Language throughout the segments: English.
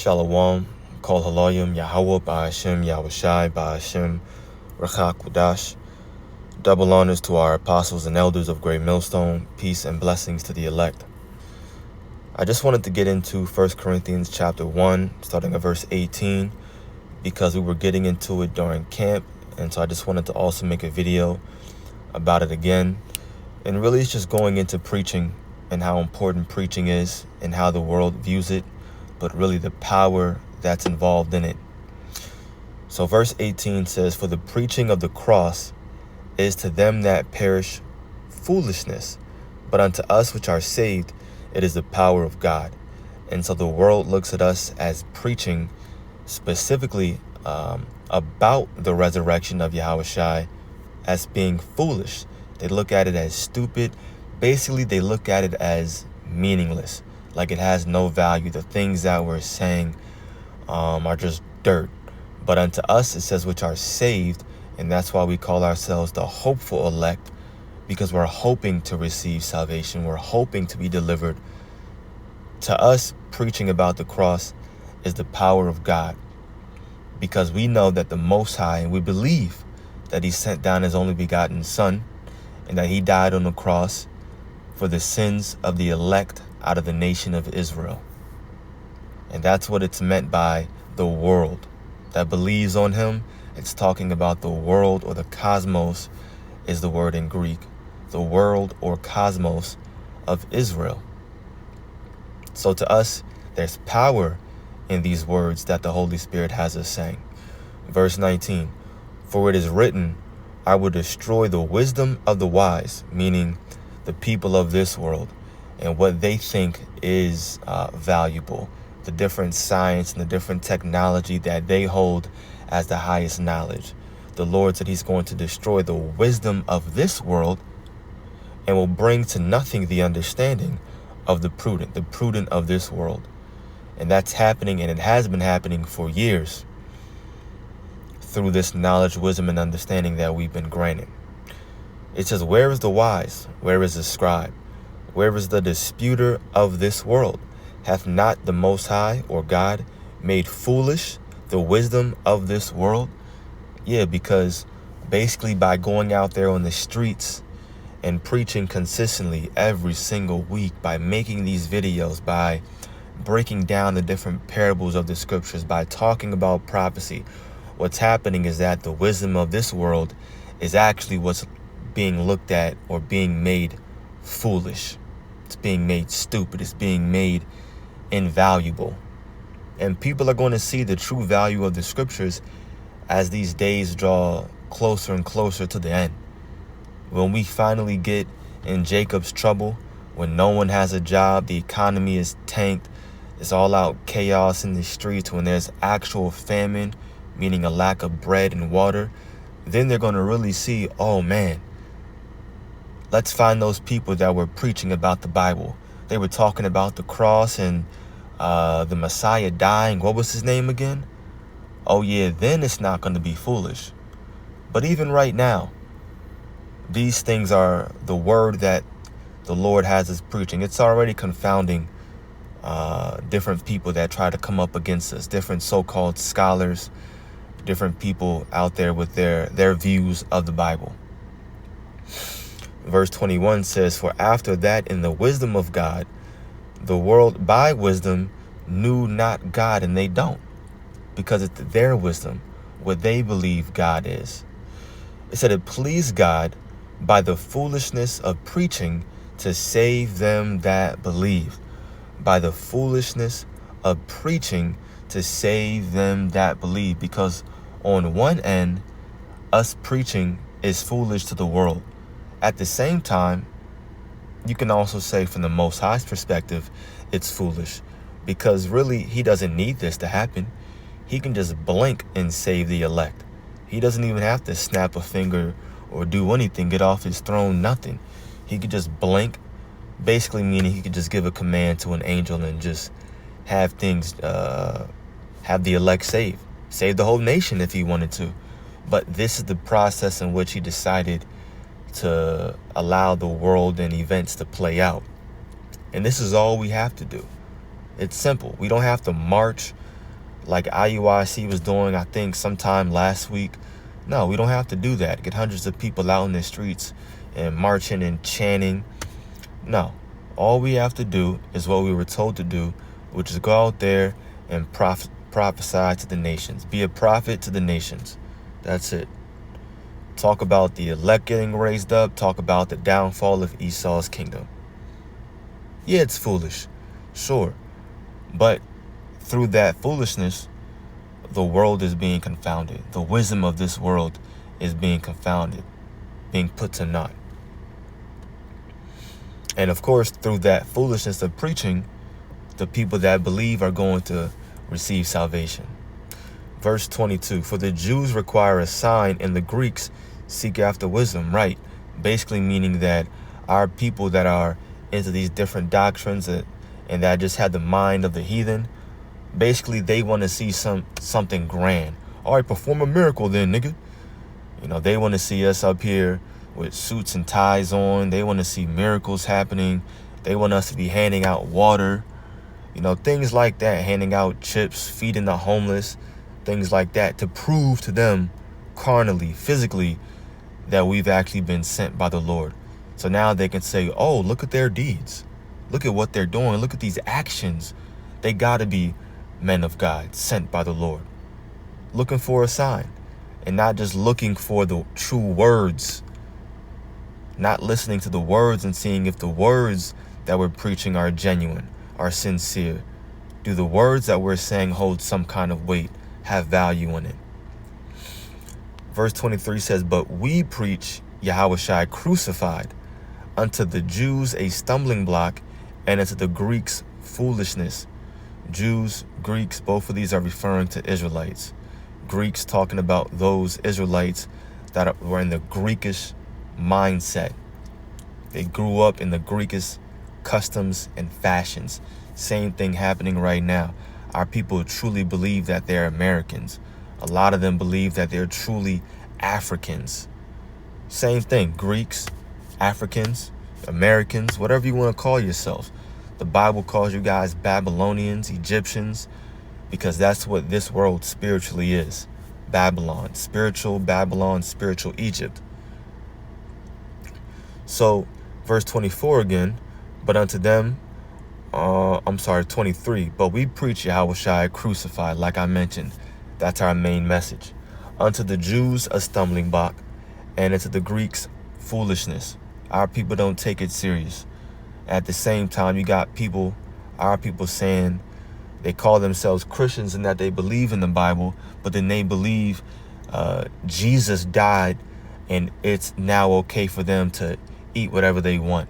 Shalom, Kol Haloyim, Yahweh, Ba'ashem, Yahushai, Ba'ashem, Rachak Kudash. Double honors to our apostles and elders of Great Millstone. Peace and blessings to the elect. I just wanted to get into 1 Corinthians chapter 1, starting at verse 18, because we were getting into it during camp, and so I just wanted to also make a video about it again. And really it's just going into preaching and how important preaching is and how the world views it, but really the power that's involved in it. So verse 18 says, "For the preaching of the cross is to them that perish foolishness, but unto us which are saved it is the power of God." And so the world looks at us as preaching specifically about the resurrection of Yahushai as being foolish. They look at it as stupid. Basically, they look at it as meaningless, like it has no value. The things that we're saying are just dirt. But unto us, it says, which are saved, and that's why we call ourselves the hopeful elect, because we're hoping to receive salvation. We're hoping to be delivered. To us, preaching about the cross is the power of God, because we know that the Most High, and we believe that he sent down his only begotten Son, and that he died on the cross for the sins of the elect out of the nation of Israel. And that's what it's meant by the world that believes on him. It's talking about the world, or the cosmos is the word in Greek. The world or cosmos of Israel. So to us, there's power in these words that the Holy Spirit has us saying. Verse 19, "For it is written, I will destroy the wisdom of the wise," meaning the people of this world and what they think is valuable, the different science and the different technology that they hold as the highest knowledge. The Lord said he's going to destroy the wisdom of this world and will bring to nothing the understanding of the prudent of this world. And that's happening, and it has been happening for years through this knowledge, wisdom, and understanding that we've been granted. It says, "Where is the wise? Where is the scribe? Where is the disputer of this world? Hath not the Most High, or God, made foolish the wisdom of this world?" Yeah, because basically by going out there on the streets and preaching consistently every single week, by making these videos, by breaking down the different parables of the scriptures, by talking about prophecy, what's happening is that the wisdom of this world is actually what's being looked at or being made foolish. It's being made stupid. It's being made invaluable. And people are going to see the true value of the scriptures as these days draw closer and closer to the end. When we finally get in Jacob's trouble, when no one has a job, the economy is tanked, it's all out chaos in the streets, when there's actual famine, meaning a lack of bread and water, then they're going to really see, oh man, let's find those people that were preaching about the Bible. They were talking about the cross and the Messiah dying. What was his name again? Oh yeah, then it's not going to be foolish. But even right now, these things are the word that the Lord has us preaching. It's already confounding different people that try to come up against us, different so-called scholars, different people out there with their views of the Bible. Verse 21 says, "For after that in the wisdom of God, the world by wisdom knew not God," and they don't, because it's their wisdom, what they believe God is. It said it pleased God by the foolishness of preaching to save them that believe. By the foolishness of preaching to save them that believe. Because on one end, us preaching is foolish to the world. At the same time, you can also say from the Most High's perspective, it's foolish, because really he doesn't need this to happen. He can just blink and save the elect. He doesn't even have to snap a finger or do anything, get off his throne, nothing. He could just blink, basically meaning he could just give a command to an angel and just have things, have the elect saved. Save the whole nation if he wanted to. But this is the process in which he decided to allow the world and events to play out. And this is all we have to do. It's simple. We don't have to march like IUIC was doing, I think, sometime last week. No, we don't have to do that. Get hundreds of people out in the streets and marching and chanting. No. All we have to do is what we were told to do, which is go out there and prophesy to the nations. Be a prophet to the nations. That's it. Talk about the elect getting raised up. Talk about the downfall of Esau's kingdom. Yeah, it's foolish. Sure. But through that foolishness, the world is being confounded. The wisdom of this world is being confounded, being put to naught. And of course, through that foolishness of preaching, the people that believe are going to receive salvation. Verse 22, for the Jews require a sign and the Greeks seek after wisdom, right? Basically meaning that our people that are into these different doctrines and that just had the mind of the heathen, basically they want to see something grand. All right, perform a miracle then, nigga. You know, they want to see us up here with suits and ties on. They want to see miracles happening. They want us to be handing out water. You know, things like that, handing out chips, feeding the homeless, things like that, to prove to them carnally, physically, that we've actually been sent by the Lord. So now they can say, oh, look at their deeds. Look at what they're doing. Look at these actions. They got to be men of God, sent by the Lord. Looking for a sign and not just looking for the true words. Not listening to the words and seeing if the words that we're preaching are genuine, are sincere. Do the words that we're saying hold some kind of weight, have value in it? Verse 23 says, but we preach Yahushua crucified, unto the Jews a stumbling block, and unto the Greeks foolishness. Jews, Greeks, both of these are referring to Israelites. Greeks talking about those Israelites that were in the Greekish mindset. They grew up in the Greekish customs and fashions. Same thing happening right now. Our people truly believe that they're Americans. A lot of them believe that they're truly Africans. Same thing, Greeks, Africans, Americans, whatever you want to call yourself. The Bible calls you guys Babylonians, Egyptians, because that's what this world spiritually is. Babylon, spiritual Egypt. So, verse 24 again, but unto them, 23, but we preach Yahushua crucified, like I mentioned. That's our main message. Unto the Jews, a stumbling block, and unto the Greeks, foolishness. Our people don't take it serious. At the same time, you got our people saying they call themselves Christians and that they believe in the Bible, but then they believe Jesus died and it's now okay for them to eat whatever they want.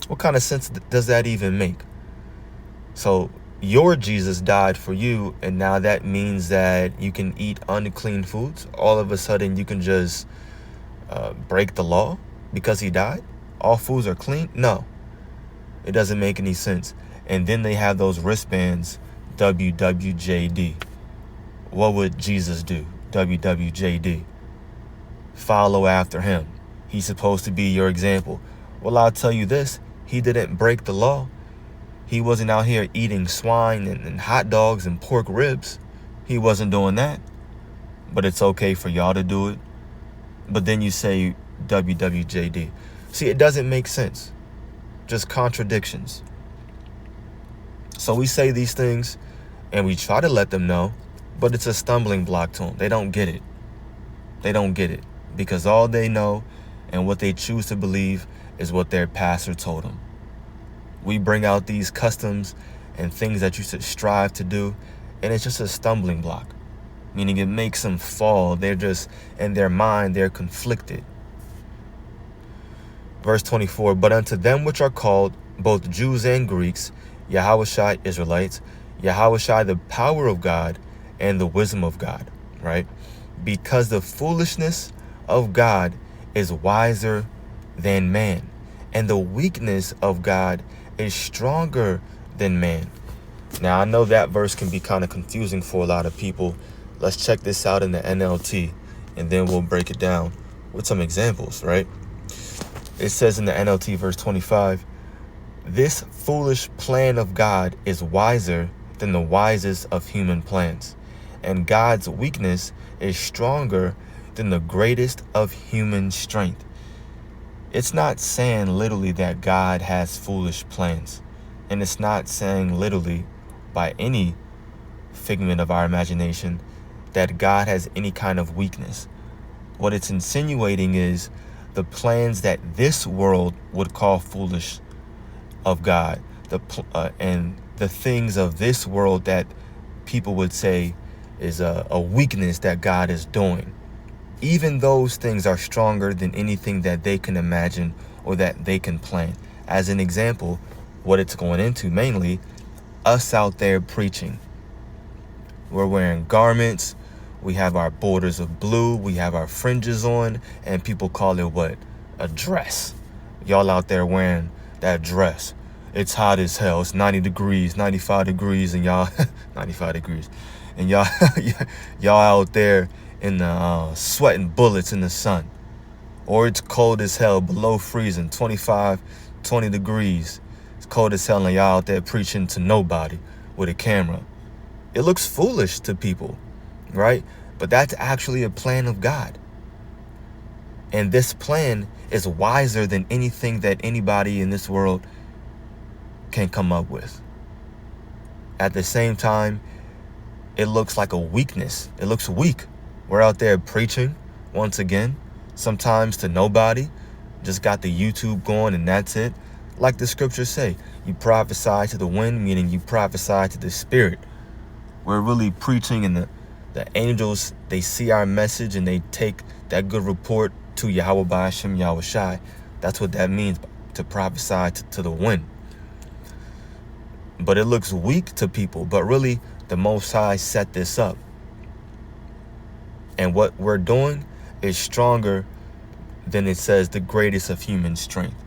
What kind of sense does that even make? So your Jesus died for you, and now that means that you can eat unclean foods? All of a sudden you can just break the law because he died? All foods are clean? No, it doesn't make any sense. And then they have those wristbands, WWJD. What would Jesus do? WWJD. Follow after him. He's supposed to be your example. Well, I'll tell you this. He didn't break the law. He wasn't out here eating swine and hot dogs and pork ribs. He wasn't doing that. But it's okay for y'all to do it. But then you say WWJD. See, it doesn't make sense. Just contradictions. So we say these things and we try to let them know, but it's a stumbling block to them. They don't get it. They don't get it because all they know and what they choose to believe is what their pastor told them. We bring out these customs and things that you should strive to do, and it's just a stumbling block, meaning it makes them fall. They're just, in their mind, they're conflicted. Verse 24, but unto them which are called, both Jews and Greeks, Yahushua Israelites, Yahushua the power of God and the wisdom of God, right? Because the foolishness of God is wiser than man, and the weakness of God is stronger than man. Now, I know that verse can be kind of confusing for a lot of people. Let's check this out in the NLT, and then we'll break it down with some examples, right? It says in the NLT, verse 25, this foolish plan of God is wiser than the wisest of human plans, and God's weakness is stronger than the greatest of human strength. It's not saying literally that God has foolish plans, and it's not saying literally by any figment of our imagination that God has any kind of weakness. What it's insinuating is the plans that this world would call foolish of God, and the things of this world that people would say is a weakness that God is doing. Even those things are stronger than anything that they can imagine or that they can plan. As an example, what it's going into mainly, us out there preaching. We're wearing garments. We have our borders of blue. We have our fringes on, and people call it what? A dress. Y'all out there wearing that dress. It's hot as hell. It's 90 degrees, 95 degrees, and y'all 95 degrees. And y'all out there in the sweating bullets in the sun. Or it's cold as hell, below freezing, 25, 20 degrees. It's cold as hell, and y'all out there preaching to nobody with a camera. It looks foolish to people, right? But that's actually a plan of God. And this plan is wiser than anything that anybody in this world can come up with. At the same time, it looks like a weakness. It looks weak. We're out there preaching, once again, sometimes to nobody. Just got the YouTube going and that's it. Like the scriptures say, you prophesy to the wind, meaning you prophesy to the spirit. We're really preaching, and the angels, they see our message and they take that good report to Yahweh Ba'ashem Yahweh Shai. That's what that means, to prophesy to the wind. But it looks weak to people, but really the Most High set this up. And what we're doing is stronger than it says the greatest of human strength.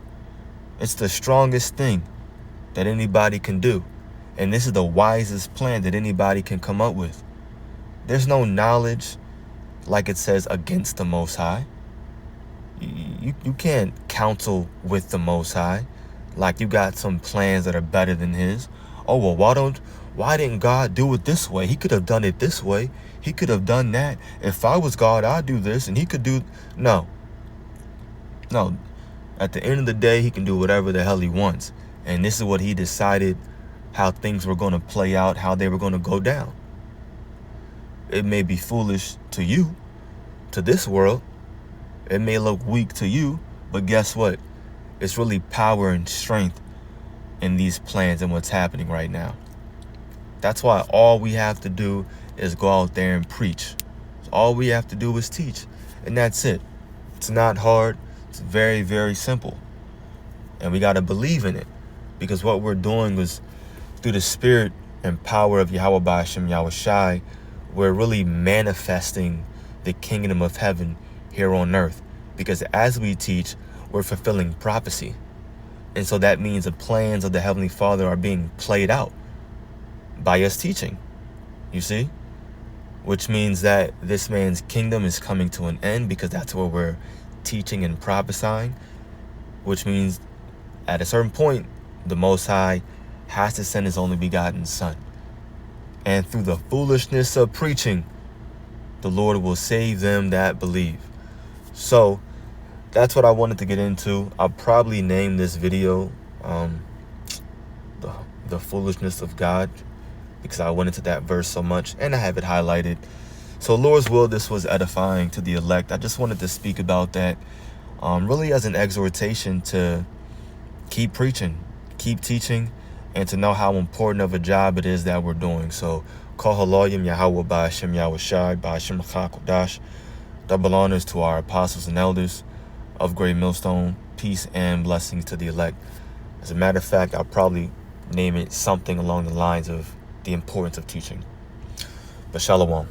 It's the strongest thing that anybody can do. And this is the wisest plan that anybody can come up with. There's no knowledge, like it says, against the Most High. You can't counsel with the Most High like you got some plans that are better than his. Oh, well, why didn't God do it this way? He could have done it this way. He could have done that. If I was God, I'd do this, and he could do... No. At the end of the day, he can do whatever the hell he wants. And this is what he decided how things were going to play out, how they were going to go down. It may be foolish to you, to this world. It may look weak to you, but guess what? It's really power and strength in these plans and what's happening right now. That's why all we have to do is go out there and preach. All we have to do is teach, and that's it. It's not hard. It's very, very simple. And we got to believe in it, because what we're doing is through the spirit and power of Yahweh Ba'ashem Yahweh Shai, we're really manifesting the kingdom of heaven here on earth. Because as we teach, we're fulfilling prophecy. And so that means the plans of the Heavenly Father are being played out by us teaching, you see? Which means that this man's kingdom is coming to an end, because that's where we're teaching and prophesying. Which means at a certain point, the Most High has to send his only begotten Son. And through the foolishness of preaching, the Lord will save them that believe. So that's what I wanted to get into. I'll probably name this video the foolishness of God, because I went into that verse so much and I have it highlighted. So Lord's will, this was edifying to the elect. I just wanted to speak about that really as an exhortation to keep preaching, keep teaching, and to know how important of a job it is that we're doing. So, Kol Haloyim Yahweh Ba'ashem Yahweh Shai Ba'ashem Chakodash. Double honors to our apostles and elders of Great Millstone. Peace and blessings to the elect. As a matter of fact, I'll probably name it something along the lines of the importance of teaching. But Shalom.